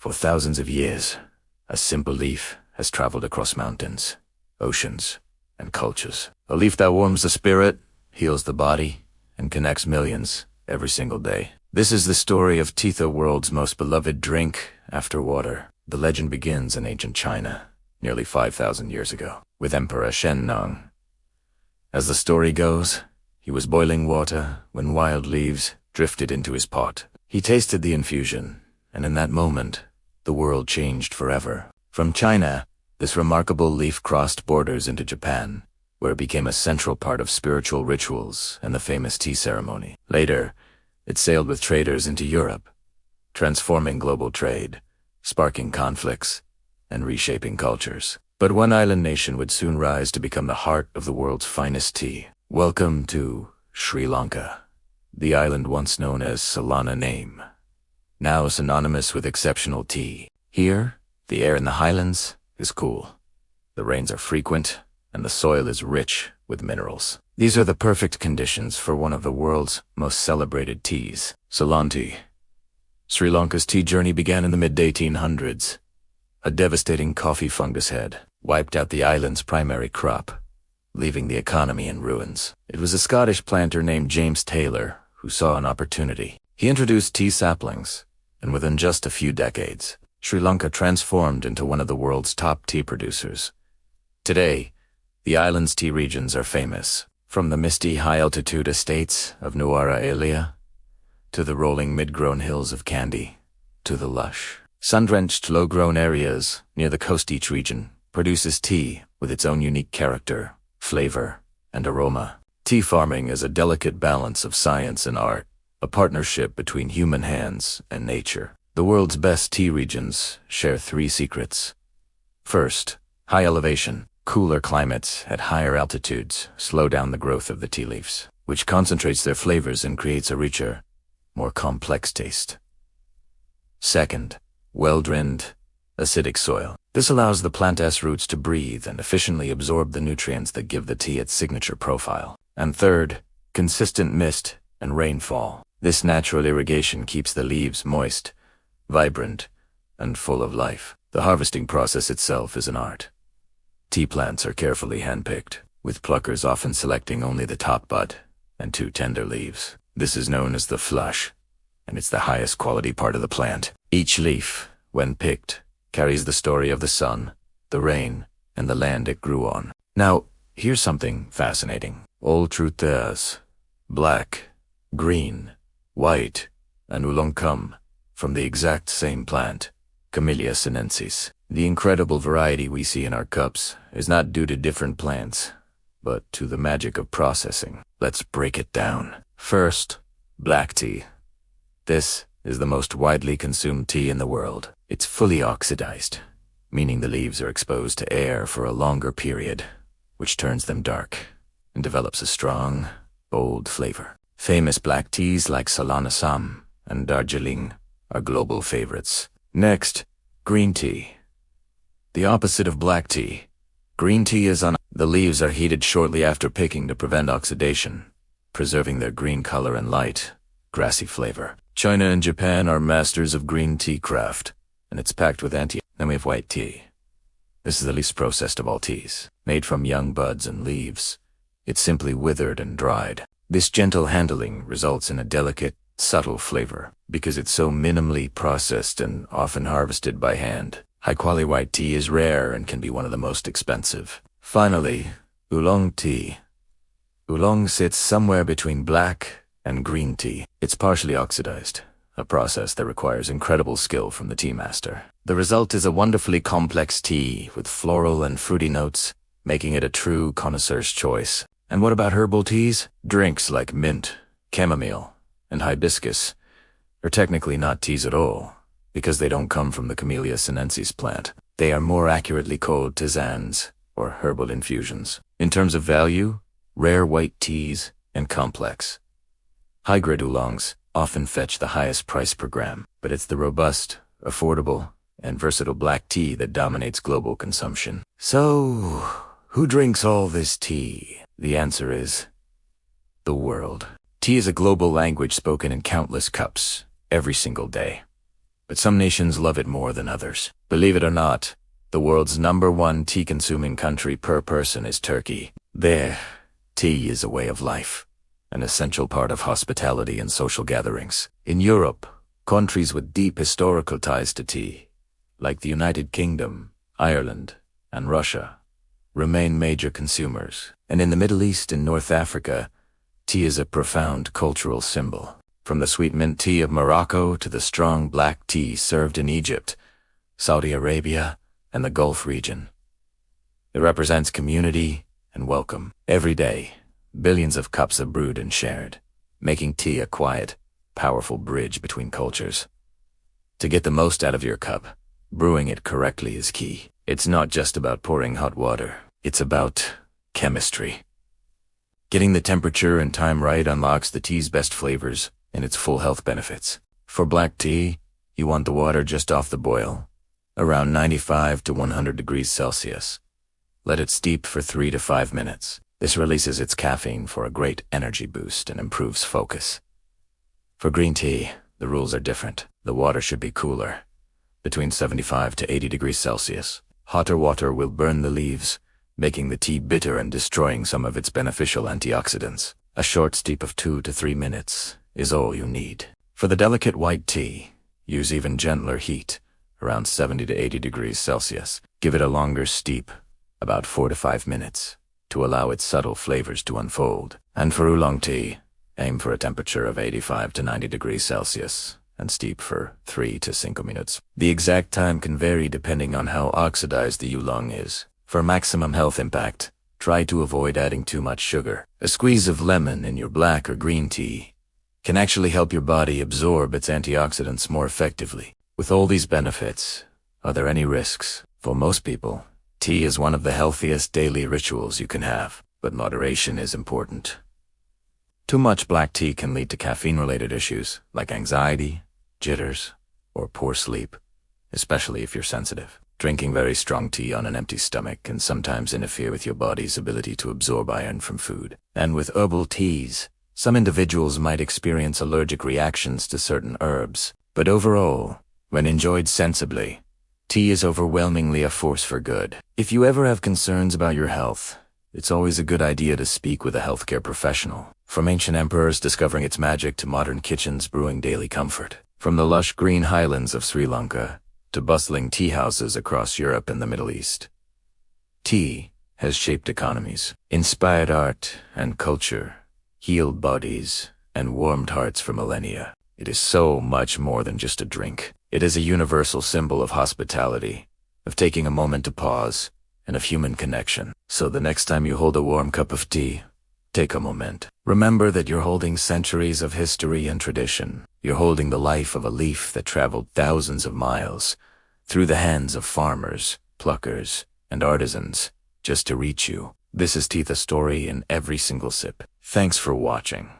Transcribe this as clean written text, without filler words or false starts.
For thousands of years, a simple leaf has traveled across mountains, oceans, and cultures. A leaf that warms the spirit, heals the body, and connects millions every single day. This is the story of tea, the world's most beloved drink after water. The legend begins in ancient China, nearly 5,000 years ago, with Emperor Shen Nong. As the story goes, he was boiling water when wild leaves drifted into his pot. He tasted the infusion, and in that moment, the world changed forever. From China, this remarkable leaf crossed borders into Japan, where it became a central part of spiritual rituals and the famous tea ceremony. Later, it sailed with traders into Europe, transforming global trade, sparking conflicts, and reshaping cultures. But one island nation would soon rise to become the heart of the world's finest tea. Welcome to Sri Lanka, the island once known as Ceylon name, now synonymous with exceptional tea. Here, the air in the Highlands is cool. The rains are frequent, and the soil is rich with minerals. These are the perfect conditions for one of the world's most celebrated teas, Ceylon tea. Sri Lanka's tea journey began in the mid-1800s. A devastating coffee fungus had wiped out the island's primary crop, leaving the economy in ruins. It was a Scottish planter named James Taylor who saw an opportunity. He introduced tea saplings, and within just a few decades, Sri Lanka transformed into one of the world's top tea producers. Today, the island's tea regions are famous, from the misty high-altitude estates of Nuwara Elia, to the rolling mid-grown hills of Kandy, to the lush, sun-drenched low-grown areas near the coast. Each region produces tea with its own unique character, flavor, and aroma. Tea farming is a delicate balance of science and art, a partnership between human hands and nature. The world's best tea regions share three secrets. First, high elevation. Cooler climates at higher altitudes slow down the growth of the tea leaves, which concentrates their flavors and creates a richer, more complex taste. Second, well-drained, acidic soil. This allows the plant's roots to breathe and efficiently absorb the nutrients that give the tea its signature profile. And third, consistent mist and rainfall. This natural irrigation keeps the leaves moist, vibrant, and full of life. The harvesting process itself is an art. Tea plants are carefully handpicked, with pluckers often selecting only the top bud and two tender leaves. This is known as the flush, and it's the highest quality part of the plant. Each leaf, when picked, carries the story of the sun, the rain, and the land it grew on. Now, here's something fascinating. All truth is, black, green, white, and oolong come from the exact same plant, Camellia sinensis. The incredible variety we see in our cups is not due to different plants, but to the magic of processing. Let's break it down. First, black tea. This is the most widely consumed tea in the world. It's fully oxidized, meaning the leaves are exposed to air for a longer period, which turns them dark and develops a strong, bold flavor. Famous black teas like Ceylon Assam and Darjeeling are global favorites. Next, green tea. The opposite of black tea. Green tea is the leaves are heated shortly after picking to prevent oxidation, preserving their green color and light, grassy flavor. China and Japan are masters of green tea craft, and it's packed with Then we have white tea. This is the least processed of all teas. Made from young buds and leaves, it's simply withered and dried. This gentle handling results in a delicate, subtle flavor, because it's so minimally processed and often harvested by hand. High-quality white tea is rare and can be one of the most expensive. Finally, oolong tea. Oolong sits somewhere between black and green tea. It's partially oxidized, a process that requires incredible skill from the tea master. The result is a wonderfully complex tea with floral and fruity notes, making it a true connoisseur's choice. And what about herbal teas? Drinks like mint, chamomile, and hibiscus are technically not teas at all, because they don't come from the Camellia sinensis plant. They are more accurately called tisanes, or herbal infusions. In terms of value, rare white teas and complex, high-grade oolongs often fetch the highest price per gram, but it's the robust, affordable, and versatile black tea that dominates global consumption. So, who drinks all this tea? The answer is the world. Tea is a global language spoken in countless cups every single day. but some nations love it more than others. Believe it or not, the world's #1 tea-consuming country per person is Turkey. There, tea is a way of life, an essential part of hospitality and social gatherings. In Europe, countries with deep historical ties to tea, like the United Kingdom, Ireland, and Russia, remain major consumers. And in the Middle East and North Africa, tea is a profound cultural symbol. From the sweet mint tea of Morocco to the strong black tea served in Egypt, Saudi Arabia, and the Gulf region. It represents community and welcome. Every day, billions of cups are brewed and shared, making tea a quiet, powerful bridge between cultures. To get the most out of your cup, brewing it correctly is key. It's not just about pouring hot water. It's about chemistry. Getting the temperature and time right unlocks the tea's best flavors and its full health benefits. For black tea, you want the water just off the boil, around 95 to 100 degrees Celsius. Let it steep for 3 to 5 minutes. This releases its caffeine for a great energy boost and improves focus. For green tea, the rules are different. The water should be cooler, between 75 to 80 degrees Celsius. Hotter water will burn the leaves, making the tea bitter and destroying some of its beneficial antioxidants. A short steep of 2 to 3 minutes is all you need. For the delicate white tea, use even gentler heat, around 70 to 80 degrees Celsius. Give it a longer steep, about 4 to 5 minutes, to allow its subtle flavors to unfold. And for oolong tea, aim for a temperature of 85 to 90 degrees Celsius, and steep for 3 to 5 minutes. The exact time can vary depending on how oxidized the oolong is. For maximum health impact, try to avoid adding too much sugar. A squeeze of lemon in your black or green tea can actually help your body absorb its antioxidants more effectively. With all these benefits, are there any risks? For most people, tea is one of the healthiest daily rituals you can have, but moderation is important. Too much black tea can lead to caffeine-related issues like anxiety, jitters, or poor sleep, especially if you're sensitive. Drinking very strong tea on an empty stomach can sometimes interfere with your body's ability to absorb iron from food. And with herbal teas, some individuals might experience allergic reactions to certain herbs. But overall, when enjoyed sensibly, tea is overwhelmingly a force for good. If you ever have concerns about your health, it's always a good idea to speak with a healthcare professional. From ancient emperors discovering its magic to modern kitchens brewing daily comfort. From the lush green highlands of Sri Lanka to bustling tea houses across Europe and the Middle East, tea has shaped economies, inspired art and culture, healed bodies, and warmed hearts for millennia. It is so much more than just a drink. It is a universal symbol of hospitality, of taking a moment to pause, and of human connection. So the next time you hold a warm cup of tea, take a moment. Remember that you're holding centuries of history and tradition. You're holding the life of a leaf that traveled thousands of miles through the hands of farmers, pluckers, and artisans just to reach you. This is Tea the Story in every single sip. Thanks for watching.